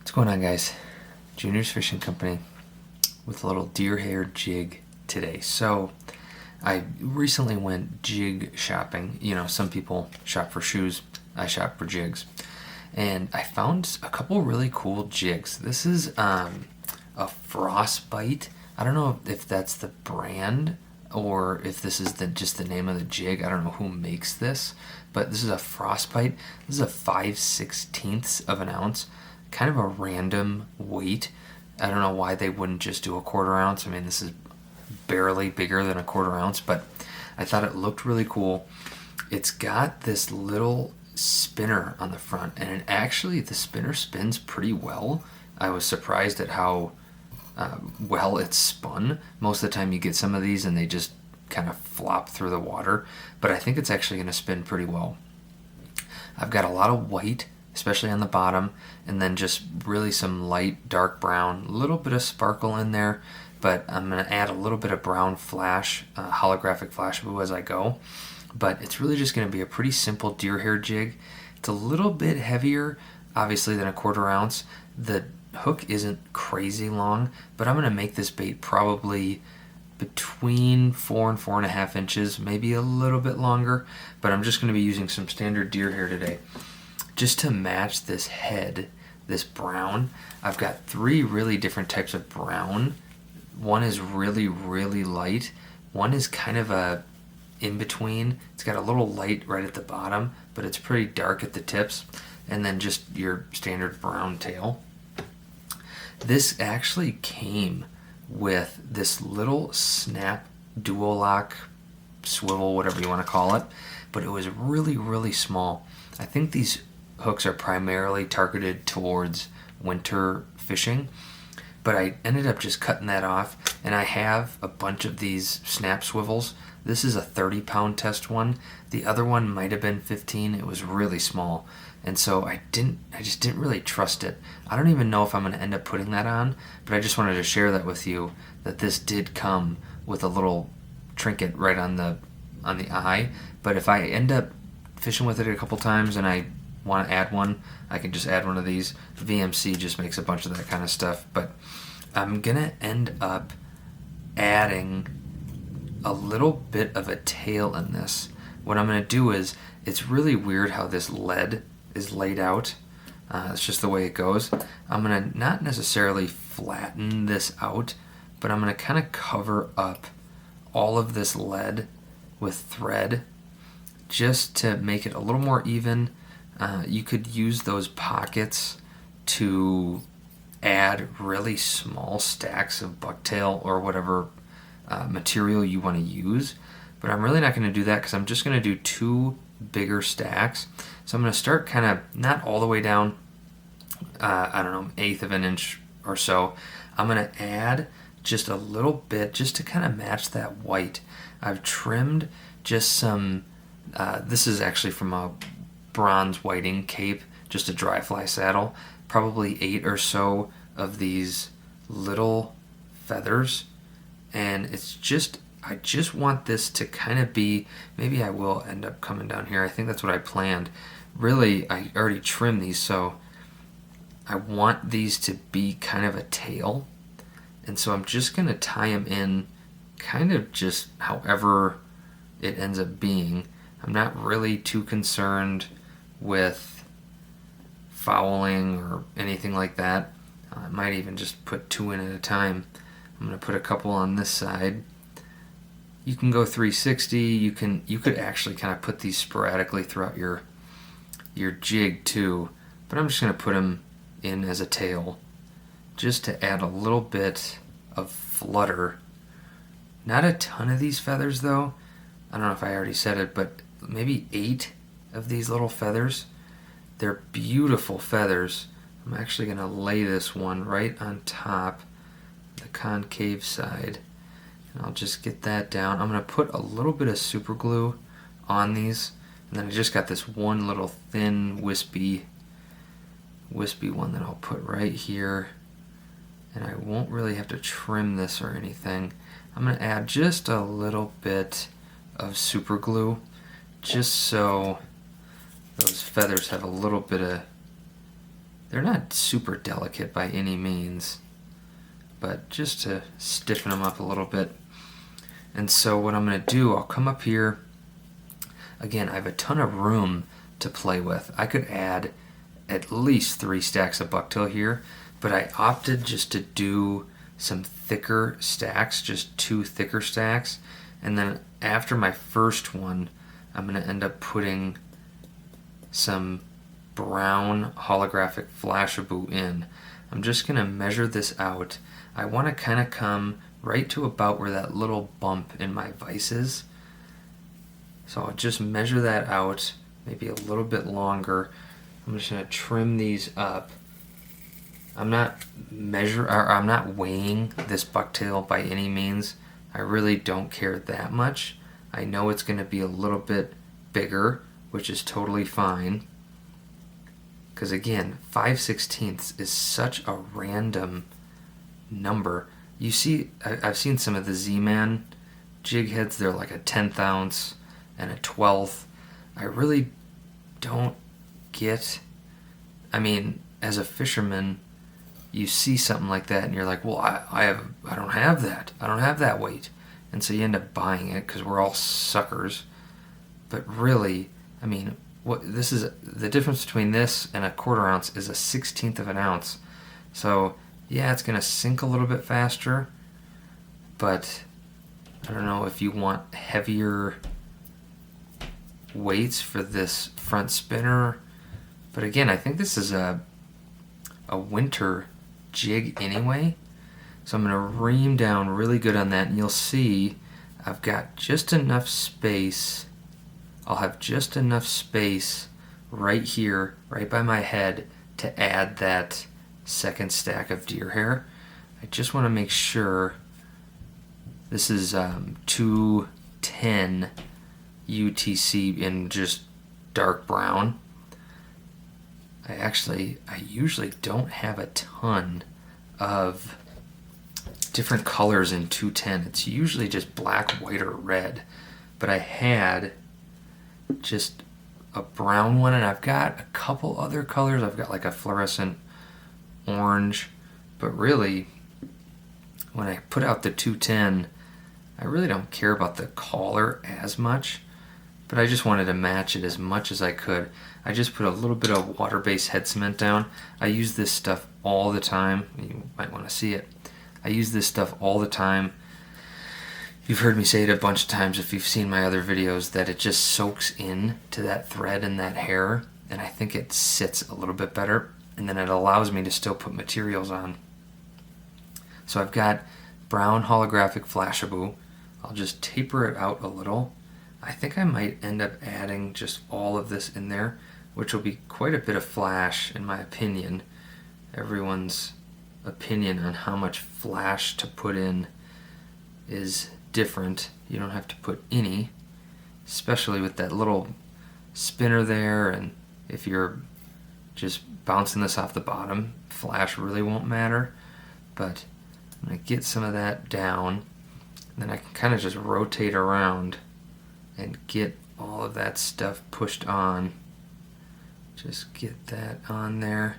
What's going on, guys? Junior's Fishing Company with a little deer hair jig today. So I recently went jig shopping. You know, some people shop for shoes, I shop for jigs. And I found a couple really cool jigs. This is a frostbite. I don't know if that's the brand or if this is just the name of the jig. I don't know who makes this, but this is a frostbite. This is a 5/16 of an ounce. Kind of a random weight. I don't know why they wouldn't just do a 1/4 ounce. I mean, this is barely bigger than a 1/4 ounce, but I thought it looked really cool. It's got this little spinner on the front, and the spinner spins pretty well. I was surprised at how well it spun. Most of the time you get some of these and they just kind of flop through the water, but I think it's actually going to spin pretty well. I've got a lot of white, especially on the bottom, and then just really some light dark brown, a little bit of sparkle in there, but I'm going to add a little bit of brown flash, holographic flashabou as I go. But it's really just going to be a pretty simple deer hair jig. It's a little bit heavier, obviously, than a 1/4 ounce. The hook isn't crazy long, but I'm going to make this bait probably between 4 and 4.5 inches, maybe a little bit longer, but I'm just going to be using some standard deer hair today. Just to match this head, this brown, I've got 3 really different types of brown. One is really, really light. One is kind of a in-between. It's got a little light right at the bottom, but it's pretty dark at the tips. And then just your standard brown tail. This actually came with this little snap dual lock swivel, whatever you want to call it, but it was really, really small. I think these hooks are primarily targeted towards winter fishing, but I ended up just cutting that off, and I have a bunch of these snap swivels. This is a 30-pound test one. The other one might have been 15. It was really small, and so I just didn't really trust it. I don't even know if I'm going to end up putting that on, but I just wanted to share that with you, that this did come with a little trinket right on the eye. But if I end up fishing with it a couple times and I want to add one, I can just add one of these. VMC just makes a bunch of that kind of stuff, but I'm gonna end up adding a little bit of a tail in this. What I'm gonna do is, it's really weird how this lead is laid out. It's just the way it goes. I'm gonna not necessarily flatten this out, but I'm gonna kind of cover up all of this lead with thread just to make it a little more even. You could use those pockets to add really small stacks of bucktail or whatever material you want to use, but I'm really not going to do that because I'm just going to do 2 bigger stacks. So I'm going to start kind of not all the way down, I don't know, 1/8 of an inch or so. I'm going to add just a little bit just to kind of match that white. I've trimmed just some, this is actually from a bronze whiting cape, just a dry fly saddle, probably 8 or so of these little feathers, and it's just, I just want this to kind of be, maybe I will end up coming down here. I think that's what I planned. Really, I already trimmed these, so I want these to be kind of a tail, and so I'm just going to tie them in kind of just however it ends up being. I'm not really too concerned with fouling or anything like that. I might even just put 2 in at a time. I'm going to put a couple on this side. You can go 360. You could actually kind of put these sporadically throughout your jig too, but I'm just going to put them in as a tail just to add a little bit of flutter. Not a ton of these feathers though. I don't know if I already said it, but maybe 8 of these little feathers. They're beautiful feathers. I'm actually going to lay this one right on top, the concave side, and I'll just get that down. I'm going to put a little bit of super glue on these, and then I just got this one little thin wispy one that I'll put right here, and I won't really have to trim this or anything. I'm going to add just a little bit of super glue just so those feathers have a little bit of They're not super delicate by any means, but just to stiffen them up a little bit. And so what I'm going to do, I'll come up here. Again, I have a ton of room to play with. I could add at least 3 stacks of bucktail here, but I opted just to do some thicker stacks, just 2 thicker stacks. And then after my first one, I'm going to end up putting some brown holographic flashabou in. I'm just going to measure this out. I want to kind of come right to about where that little bump in my vise is. So I'll just measure that out, maybe a little bit longer. I'm just going to trim these up. I'm not weighing this bucktail by any means. I really don't care that much. I know it's going to be a little bit bigger, which is totally fine. Because again, 5/16 is such a random number. You see, I've seen some of the Z-Man jig heads, they're like a 10th ounce and a 12th. I really don't get, I mean, as a fisherman, you see something like that and you're like, well, I don't have that. I don't have that weight. And so you end up buying it because we're all suckers. But really, I mean, this is the difference between this and a 1/4 ounce is a 1/16 of an ounce. So yeah, it's gonna sink a little bit faster, but I don't know if you want heavier weights for this front spinner. But again, I think this is a winter jig anyway. So I'm gonna ream down really good on that, and you'll see I've got just enough space. I'll have just enough space right here, right by my head, to add that second stack of deer hair. I just want to make sure this is 210 UTC in just dark brown. I usually don't have a ton of different colors in 210. It's usually just black, white, or red. But I had just a brown one, and I've got a couple other colors. I've got like a fluorescent orange, but really when I put out the 210, I really don't care about the collar as much, but I just wanted to match it as much as I could. I just put a little bit of water-based head cement down. I use this stuff all the time. You might want to see it. I use this stuff all the time. You've heard me say it a bunch of times if you've seen my other videos, that it just soaks in to that thread and that hair, and I think it sits a little bit better, and then it allows me to still put materials on. So I've got brown holographic flashabou. I'll just taper it out a little. I think I might end up adding just all of this in there, which will be quite a bit of flash in my opinion. Everyone's opinion on how much flash to put in is different. You don't have to put any, especially with that little spinner there, and if you're just bouncing this off the bottom, flash really won't matter. But I'm going to get some of that down, then I can kind of just rotate around and get all of that stuff pushed on. Just get that on there,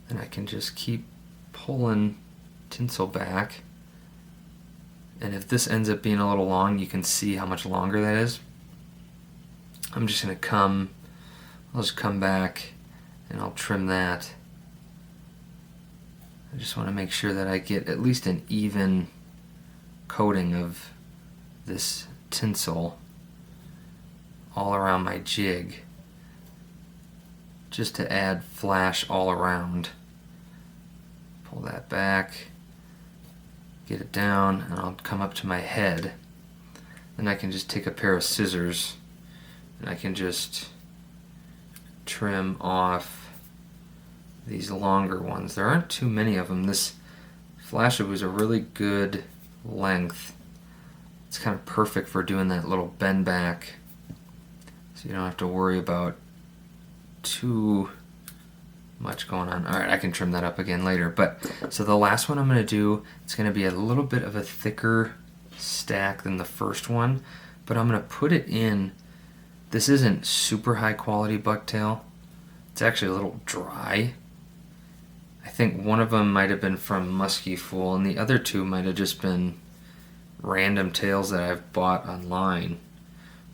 and I can just keep pulling tinsel back. And if this ends up being a little long, you can see how much longer that is. I'm just going to I'll just come back and I'll trim that. I just want to make sure that I get at least an even coating of this tinsel all around my jig, just to add flash all around. Pull that back, get it down, and I'll come up to my head. Then I can just take a pair of scissors and I can just trim off these longer ones. There aren't too many of them. This flashabou is a really good length. It's kind of perfect for doing that little bend back, so you don't have to worry about too much going on. Alright, I can trim that up again later. But so the last one I'm going to do, it's going to be a little bit of a thicker stack than the first one, but I'm going to put it in. This isn't super high quality bucktail. It's actually a little dry, think one of them might have been from Musky Fool, and the other two might have just been random tails that I've bought online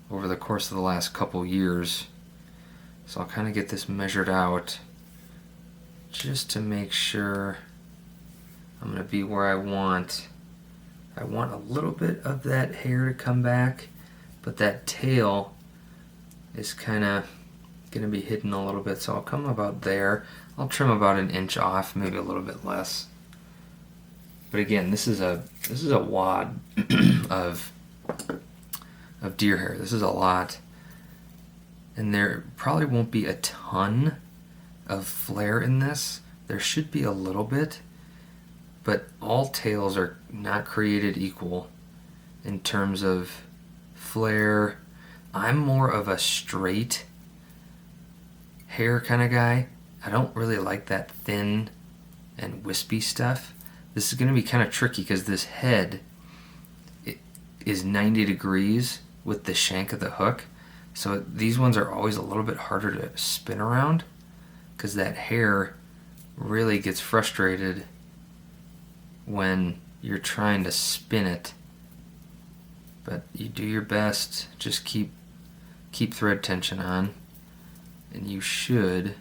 over the course of the last couple years. So I'll kind of get this measured out just to make sure I'm going to be where I want. I want a little bit of that hair to come back, but that tail is kind of going to be hidden a little bit, so I'll come about there. I'll trim about an inch off, maybe a little bit less. But again, this is a wad of deer hair. This is a lot, and there probably won't be a ton of flare in this. There should be a little bit, but all tails are not created equal in terms of flare. I'm more of a straight hair kind of guy. I don't really like that thin and wispy stuff. This is going to be kind of tricky because this head is 90 degrees with the shank of the hook. So these ones are always a little bit harder to spin around because that hair really gets frustrated when you're trying to spin it. But you do your best. Just keep thread tension on, and you should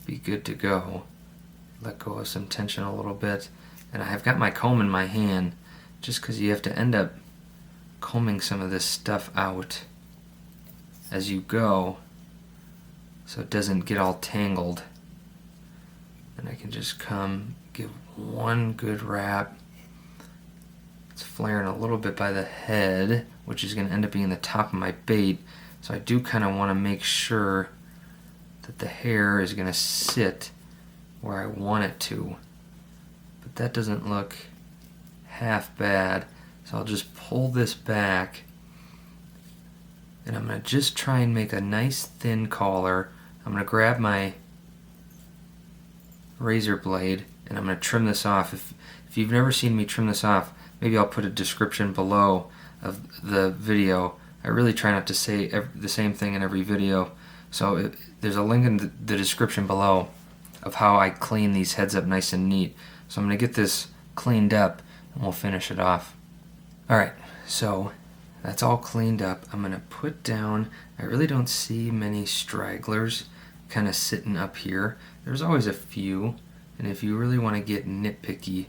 be good to go. Let go of some tension a little bit. And I have got my comb in my hand just because you have to end up combing some of this stuff out as you go so it doesn't get all tangled. And I can just come give one good wrap. It's flaring a little bit by the head, which is going to end up being the top of my bait. So I do kind of want to make sure that the hair is going to sit where I want it to. But that doesn't look half bad. So I'll just pull this back, and I'm going to just try and make a nice thin collar. I'm going to grab my razor blade and I'm going to trim this off. If you've never seen me trim this off, maybe I'll put a description below of the video. I really try not to say the same thing in every video. So there's a link in the description below of how I clean these heads up nice and neat. So I'm going to get this cleaned up and we'll finish it off. Alright, so that's all cleaned up. I'm going to put down, I really don't see many stragglers kind of sitting up here. There's always a few, and if you really want to get nitpicky,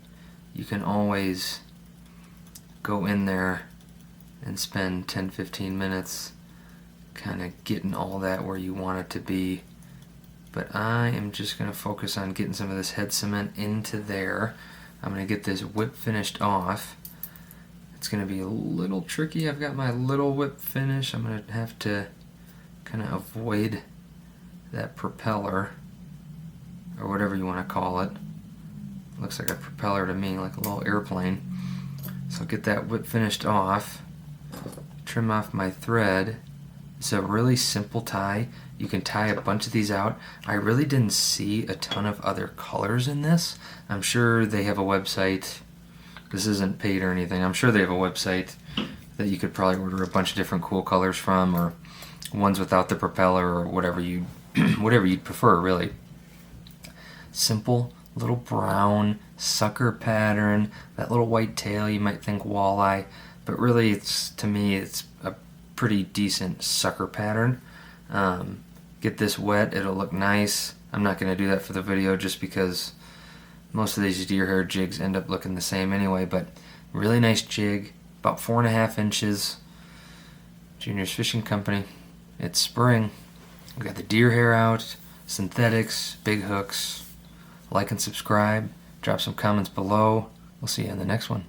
you can always go in there and spend 10-15 minutes kind of getting all that where you want it to be. But I am just going to focus on getting some of this head cement into there. I'm going to get this whip finished off. It's going to be a little tricky. I've got my little whip finish. I'm going to have to kind of avoid that propeller, or whatever you want to call it. Looks like a propeller to me, like a little airplane. So I'll get that whip finished off, trim off my thread. It's a really simple tie. You can tie a bunch of these out. I really didn't see a ton of other colors in this. I'm sure they have a website. This isn't paid or anything. I'm sure they have a website that you could probably order a bunch of different cool colors from, or ones without the propeller, or whatever you whatever you'd prefer, really. Simple little brown sucker pattern. That little white tail, you might think walleye, but really to me it's a pretty decent sucker pattern. Get this wet, it'll look nice. I'm not going to do that for the video just because most of these deer hair jigs end up looking the same anyway, but really nice jig, about 4.5 inches. Junior's Fishing Company. It's spring. We got the deer hair out, synthetics, big hooks. Like and subscribe. Drop some comments below. We'll see you in the next one.